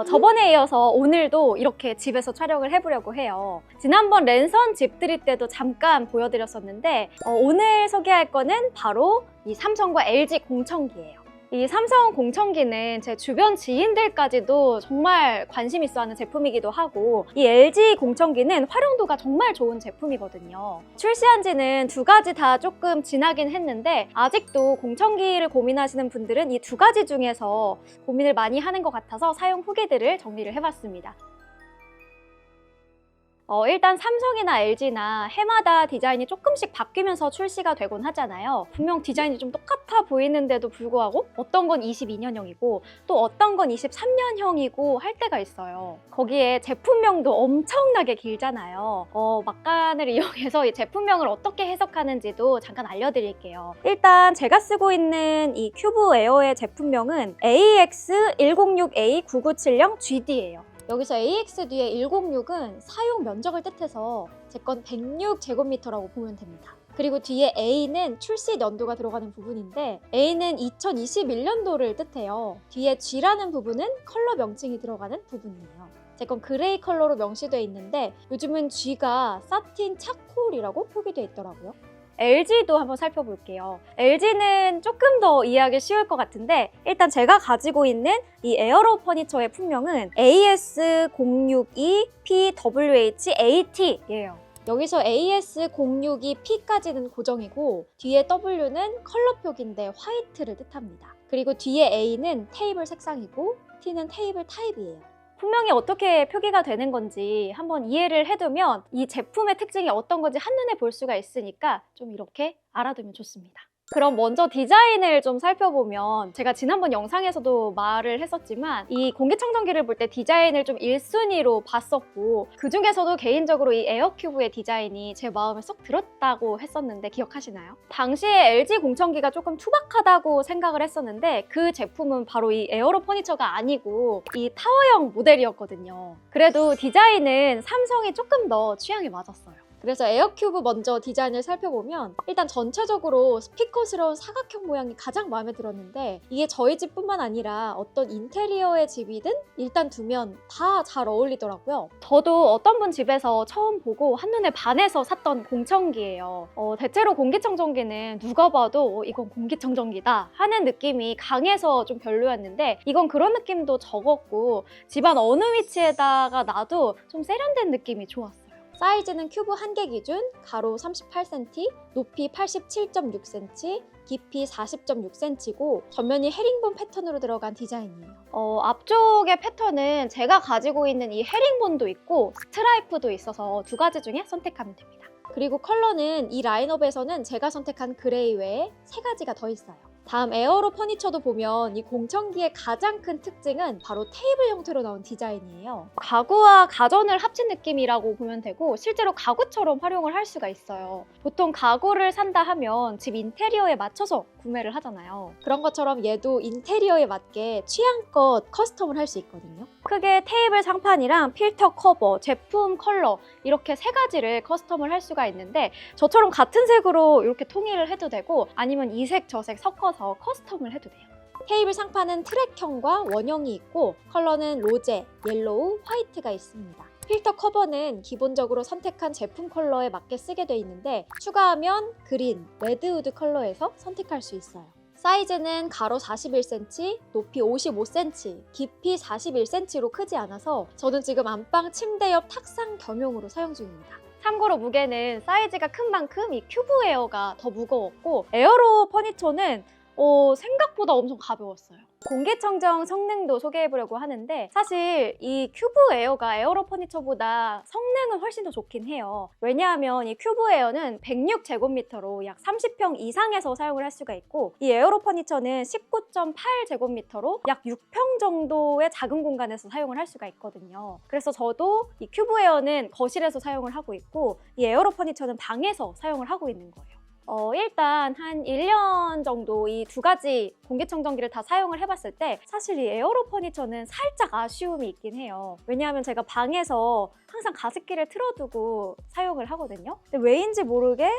저번에 이어서 오늘도 이렇게 집에서 촬영을 해보려고 해요. 지난번 랜선 집들이 때도 잠깐 보여드렸었는데 오늘 소개할 거는 바로 이 삼성과 LG 공청기예요. 이 삼성 공청기는 제 주변 지인들까지도 정말 관심 있어 하는 제품이기도 하고, 이 LG 공청기는 활용도가 정말 좋은 제품이거든요. 출시한 지는 두 가지 다 조금 지나긴 했는데 아직도 공청기를 고민하시는 분들은 이 두 가지 중에서 고민을 많이 하는 것 같아서 사용 후기들을 정리를 해봤습니다. 일단 삼성이나 LG나 해마다 디자인이 조금씩 바뀌면서 출시가 되곤 하잖아요. 분명 디자인이 좀 똑같아 보이는데도 불구하고 어떤 건 22년형이고 또 어떤 건 23년형이고 할 때가 있어요. 거기에 제품명도 엄청나게 길잖아요. 막간을 이용해서 이 제품명을 어떻게 해석하는지도 잠깐 알려드릴게요. 일단 제가 쓰고 있는 이 큐브 에어의 제품명은 AX106A9970GD예요. 여기서 AX 뒤에 106은 사용 면적을 뜻해서 제 건 106제곱미터라고 보면 됩니다. 그리고 뒤에 A는 출시 연도가 들어가는 부분인데 A는 2021년도를 뜻해요. 뒤에 G라는 부분은 컬러 명칭이 들어가는 부분이에요. 제 건 그레이 컬러로 명시되어 있는데 요즘은 G가 사틴 차콜이라고 표기되어 있더라고요. LG도 한번 살펴볼게요. LG는 조금 더 이해하기 쉬울 것 같은데 일단 제가 가지고 있는 이 에어로 퍼니처의 품명은 AS062PWHAT예요. 여기서 AS062P까지는 고정이고 뒤에 W는 컬러 표기인데 화이트를 뜻합니다. 그리고 뒤에 A는 테이블 색상이고 T는 테이블 타입이에요. 분명히 어떻게 표기가 되는 건지 한번 이해를 해두면 이 제품의 특징이 어떤 건지 한눈에 볼 수가 있으니까 좀 이렇게 알아두면 좋습니다. 그럼 먼저 디자인을 좀 살펴보면 제가 지난번 영상에서도 말을 했었지만 이 공기청정기를 볼 때 디자인을 좀 1순위로 봤었고 그 중에서도 개인적으로 이 에어큐브의 디자인이 제 마음에 쏙 들었다고 했었는데 기억하시나요? 당시에 LG 공청기가 조금 투박하다고 생각을 했었는데 그 제품은 바로 이 에어로 퍼니처가 아니고 이 타워형 모델이었거든요. 그래도 디자인은 삼성이 조금 더 취향에 맞았어요. 그래서 에어큐브 먼저 디자인을 살펴보면 일단 전체적으로 스피커스러운 사각형 모양이 가장 마음에 들었는데 이게 저희 집뿐만 아니라 어떤 인테리어의 집이든 일단 두면 다 잘 어울리더라고요. 저도 어떤 분 집에서 처음 보고 한눈에 반해서 샀던 공청기예요. 대체로 공기청정기는 누가 봐도 이건 공기청정기다 하는 느낌이 강해서 좀 별로였는데 이건 그런 느낌도 적었고 집안 어느 위치에다가 놔도 좀 세련된 느낌이 좋았어요. 사이즈는 큐브 1개 기준 가로 38cm, 높이 87.6cm, 깊이 40.6cm고 전면이 헤링본 패턴으로 들어간 디자인이에요. 앞쪽의 패턴은 제가 가지고 있는 이 헤링본도 있고 스트라이프도 있어서 두 가지 중에 선택하면 됩니다. 그리고 컬러는 이 라인업에서는 제가 선택한 그레이 외에 3가지가 더 있어요. 다음 에어로 퍼니처도 보면 이 공청기의 가장 큰 특징은 바로 테이블 형태로 나온 디자인이에요. 가구와 가전을 합친 느낌이라고 보면 되고 실제로 가구처럼 활용을 할 수가 있어요. 보통 가구를 산다 하면 집 인테리어에 맞춰서 구매를 하잖아요. 그런 것처럼 얘도 인테리어에 맞게 취향껏 커스텀을 할 수 있거든요. 크게 테이블 상판이랑 필터 커버, 제품 컬러 이렇게 3가지를 커스텀을 할 수가 있는데 저처럼 같은 색으로 이렇게 통일을 해도 되고 아니면 이 색 저 색 섞어서 커스텀을 해도 돼요. 테이블 상판은 트랙형과 원형이 있고 컬러는 로제, 옐로우, 화이트가 있습니다. 필터 커버는 기본적으로 선택한 제품 컬러에 맞게 쓰게 돼 있는데 추가하면 그린, 레드우드 컬러에서 선택할 수 있어요. 사이즈는 가로 41cm, 높이 55cm, 깊이 41cm로 크지 않아서 저는 지금 안방 침대 옆 탁상 겸용으로 사용 중입니다. 참고로 무게는 사이즈가 큰 만큼 이 큐브 에어가 더 무거웠고 에어로 퍼니처는 생각보다 엄청 가벼웠어요. 공기청정 성능도 소개해보려고 하는데 사실 이 큐브 에어가 에어로 퍼니처보다 성능은 훨씬 더 좋긴 해요. 왜냐하면 이 큐브 에어는 106제곱미터로 약 30평 이상에서 사용을 할 수가 있고 이 에어로 퍼니처는 19.8제곱미터로 약 6평 정도의 작은 공간에서 사용을 할 수가 있거든요. 그래서 저도 이 큐브 에어는 거실에서 사용을 하고 있고 이 에어로 퍼니처는 방에서 사용을 하고 있는 거예요. 일단 한 1년 정도 이 두 가지 공기청정기를 다 사용을 해봤을 때 사실 이 에어로 퍼니처는 살짝 아쉬움이 있긴 해요. 왜냐하면 제가 방에서 항상 가습기를 틀어두고 사용을 하거든요. 근데 왜인지 모르게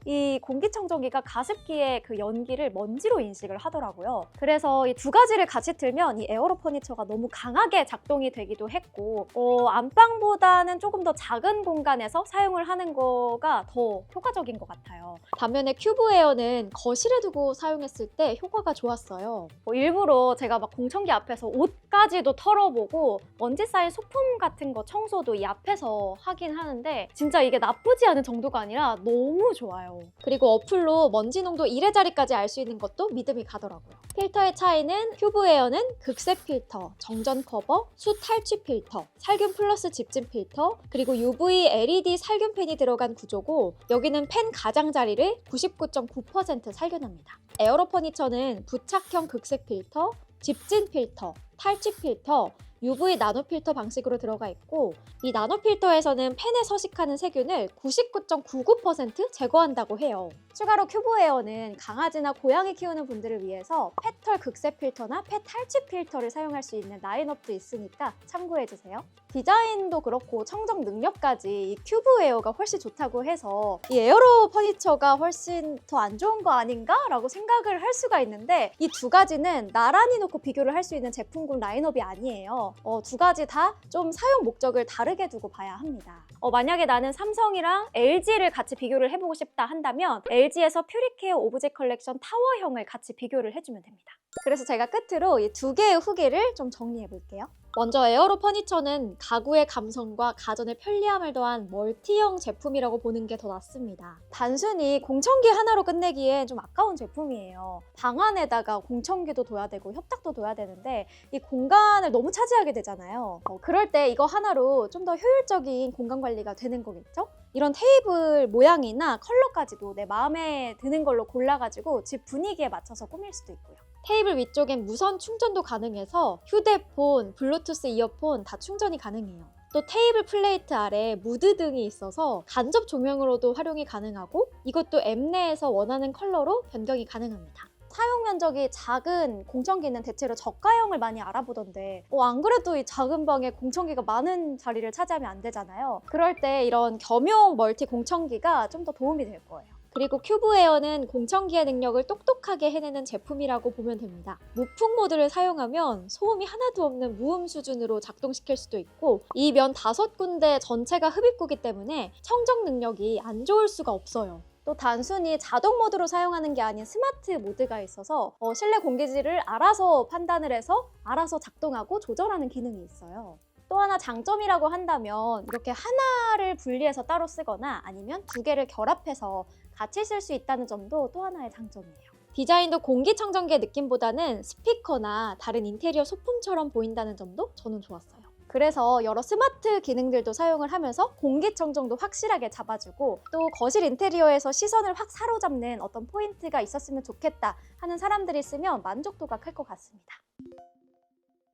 이 공기청정기가 가습기의 그 연기를 먼지로 인식을 하더라고요. 그래서 이 두 가지를 같이 틀면 이 에어로 퍼니처가 너무 강하게 작동이 되기도 했고 안방보다는 조금 더 작은 공간에서 사용을 하는 거가 더 효과적인 것 같아요. 반면에 큐브 에어는 거실에 두고 사용했을 때 효과가 좋았어요. 일부러 제가 막 공청기 앞에서 옷까지도 털어보고 먼지 쌓인 소품 같은 거 청소도 이 앞에서 하긴 하는데 진짜 이게 나쁘지 않은 정도가 아니라 너무 좋아요. 그리고 어플로 먼지 농도 1의 자리까지 알 수 있는 것도 믿음이 가더라고요. 필터의 차이는 큐브 에어는 극색 필터, 정전 커버, 수 탈취 필터, 살균 플러스 집진 필터, 그리고 UV LED 살균팬이 들어간 구조고 여기는 팬 가장자리를 99.9% 살균합니다. 에어로 퍼니처는 부착형 극색 필터, 집진 필터, 탈취 필터, UV 나노 필터 방식으로 들어가 있고 이 나노 필터에서는 팬에 서식하는 세균을 99.99% 제거한다고 해요. 추가로 큐브 에어는 강아지나 고양이 키우는 분들을 위해서 펫털 극색 필터나 펫 탈취 필터를 사용할 수 있는 라인업도 있으니까 참고해주세요. 디자인도 그렇고 청정 능력까지 이 큐브 에어가 훨씬 좋다고 해서 이 에어로 퍼니처가 훨씬 더 안 좋은 거 아닌가? 라고 생각을 할 수가 있는데 이 두 가지는 나란히 놓고 비교를 할 수 있는 제품군 라인업이 아니에요. 두 가지 다 좀 사용 목적을 다르게 두고 봐야 합니다. 만약에 나는 삼성이랑 LG를 같이 비교를 해보고 싶다 한다면 LG에서 퓨리케어 오브젝 컬렉션 타워형을 같이 비교를 해주면 됩니다. 그래서 제가 끝으로 이 두 개의 후기를 좀 정리해 볼게요. 먼저 에어로 퍼니처는 가구의 감성과 가전의 편리함을 더한 멀티형 제품이라고 보는 게 더 낫습니다. 단순히 공청기 하나로 끝내기엔 좀 아까운 제품이에요. 방 안에다가 공청기도 둬야 되고 협탁도 둬야 되는데 이 공간을 너무 차지하게 되잖아요. 그럴 때 이거 하나로 좀 더 효율적인 공간 관리가 되는 거겠죠? 이런 테이블 모양이나 컬러까지도 내 마음에 드는 걸로 골라가지고 집 분위기에 맞춰서 꾸밀 수도 있고요. 테이블 위쪽엔 무선 충전도 가능해서 휴대폰, 블루투스 이어폰 다 충전이 가능해요. 또 테이블 플레이트 아래 무드 등이 있어서 간접 조명으로도 활용이 가능하고 이것도 앱 내에서 원하는 컬러로 변경이 가능합니다. 사용 면적이 작은 공청기는 대체로 저가형을 많이 알아보던데 안 그래도 이 작은 방에 공청기가 많은 자리를 차지하면 안 되잖아요. 그럴 때 이런 겸용 멀티 공청기가 좀 더 도움이 될 거예요. 그리고 큐브 에어는 공청기의 능력을 똑똑하게 해내는 제품이라고 보면 됩니다. 무풍 모드를 사용하면 소음이 하나도 없는 무음 수준으로 작동시킬 수도 있고 이 면 5군데 전체가 흡입구기 때문에 청정 능력이 안 좋을 수가 없어요. 또 단순히 자동 모드로 사용하는 게 아닌 스마트 모드가 있어서 실내 공기질을 알아서 판단을 해서 알아서 작동하고 조절하는 기능이 있어요. 또 하나 장점이라고 한다면 이렇게 하나를 분리해서 따로 쓰거나 아니면 두 개를 결합해서 같이 쓸 수 있다는 점도 또 하나의 장점이에요. 디자인도 공기청정기의 느낌보다는 스피커나 다른 인테리어 소품처럼 보인다는 점도 저는 좋았어요. 그래서 여러 스마트 기능들도 사용을 하면서 공기청정도 확실하게 잡아주고 또 거실 인테리어에서 시선을 확 사로잡는 어떤 포인트가 있었으면 좋겠다 하는 사람들이 쓰면 만족도가 클 것 같습니다.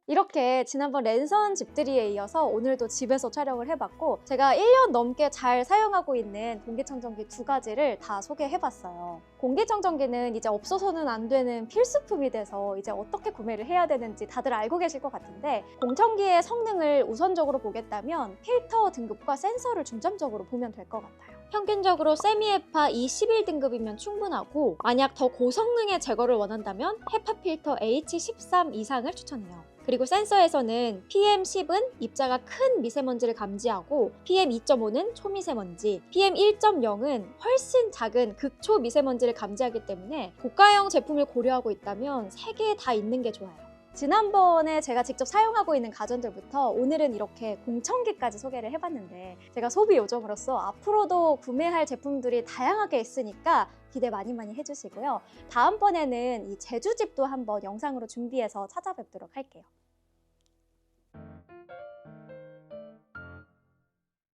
이렇게 지난번 랜선 집들이에 이어서 오늘도 집에서 촬영을 해봤고 제가 1년 넘게 잘 사용하고 있는 공기청정기 두 가지를 다 소개해봤어요. 공기청정기는 이제 없어서는 안 되는 필수품이 돼서 이제 어떻게 구매를 해야 되는지 다들 알고 계실 것 같은데 공청기의 성능을 우선적으로 보겠다면 필터 등급과 센서를 중점적으로 보면 될 것 같아요. 평균적으로 세미헤파 E11등급이면 충분하고 만약 더 고성능의 제거를 원한다면 헤파 필터 H13 이상을 추천해요. 그리고 센서에서는 PM10은 입자가 큰 미세먼지를 감지하고 PM2.5는 초미세먼지, PM1.0은 훨씬 작은 극초 미세먼지를 감지하기 때문에 고가형 제품을 고려하고 있다면 3개 다 있는 게 좋아요. 지난번에 제가 직접 사용하고 있는 가전들부터 오늘은 이렇게 공청기까지 소개를 해봤는데 제가 소비 요정으로서 앞으로도 구매할 제품들이 다양하게 있으니까 기대 많이 해주시고요. 다음번에는 이 제주집도 한번 영상으로 준비해서 찾아뵙도록 할게요.